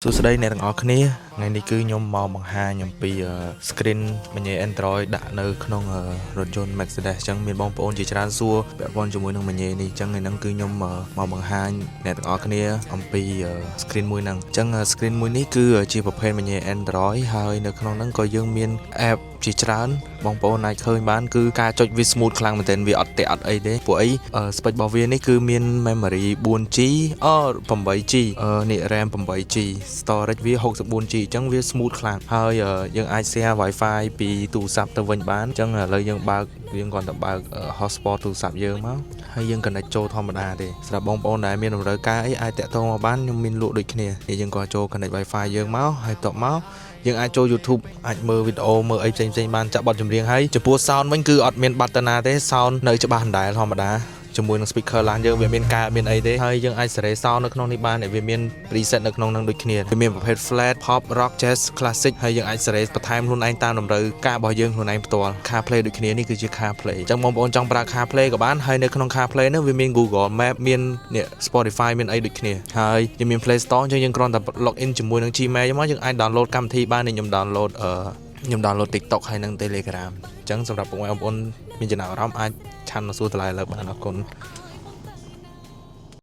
សួស្តីអ្នកទាំងអស់គ្នាថ្ងៃនេះគឺខ្ញុំមកបង្ហាញអំពី screen បញ្ញេ Android ដាក់នៅក្នុងរថយន្ត Mercedes អញ្ចឹងមានបងប្អូនជាច្រើនសួរពាក់ព័ន្ធជាមួយនឹងបញ្ញេនេះអញ្ចឹងថ្ងៃហ្នឹងគឺខ្ញុំមកបង្ហាញអ្នកទាំងអស់គ្នាអំពី screen មួយហ្នឹងអញ្ចឹង screen មួយនេះគឺជាប្រភេទបញ្ញេ Android ហើយនៅក្នុងហ្នឹងក៏យើងមាន app ជាច្រើនបងប្អូនអាចឃើញបានគឺការចុចវា smooth ខ្លាំងមែនទែនវាអត់ទេអត់អីទេព្រោះអី spec របស់វានេះគឺមាន memory 4G 8G នេះ RAM 8G storage វា 64G អញ្ចឹងវា smooth ខ្លាំងហើយយើងអាច share Wi-Fi ពីទូរស័ព្ទទៅវិញបានអញ្ចឹងឥឡូវយើងបើកយើងគ្រាន់តែបើក hotspot ទូរស័ព្ទយើងមកហើយយើង connect ចូលធម្មតាទេសម្រាប់បងប្អូនដែលមានតម្រូវការអីអាចតាក់ទងមកបានខ្ញុំមានលក់ដូចគ្នាយើងក៏ចូល connect Wi-Fi យើងមកហើយតបមកយើងអាចចូល YouTube អាចមើលវីដេអូមើលអីផ្សេងៗបានចាក់បទចម្រៀងហើយចំពោះ sound វិញគឺអត់មានបាត់តាណាទេ sound នៅច្បាស់ដដែលធម្មតាជាមួយនឹង speaker ឡានយើងវាមានការមានអីទេហើយយើងអាចសេរី sound នៅក្នុងនេះបានវាមាន preset នៅក្នុងនឹងដូចគ្នាវាមានប្រភេទ flat pop rock jazz classic ហើយយើងអាចសេរីបន្ថែមខ្លួនឯងតាមតម្រូវការរបស់យើងខ្លួនឯងផ្ទាល់ CarPlay ដូចគ្នានេះគឺជា CarPlay អញ្ចឹងបងប្អូនចង់ប្រើ CarPlay ក៏បានហើយនៅក្នុង CarPlay នោះវាមាន Google Map មាននេះ Spotify មានអីដូចគ្នាហើយយើងមាន Play Store អញ្ចឹងយើងគ្រាន់តែ log in ជាមួយនឹង Gmail មកយើងអាច download កម្មវិធីបានខ្ញុំ download TikTok ហើយនិង Telegram អញ្ចឹងសម្រាប់បងប្អូនមានចំណាប់អារម្មណ៍អាចឆាន់មកសួរតម្លៃលើបានអរគុណ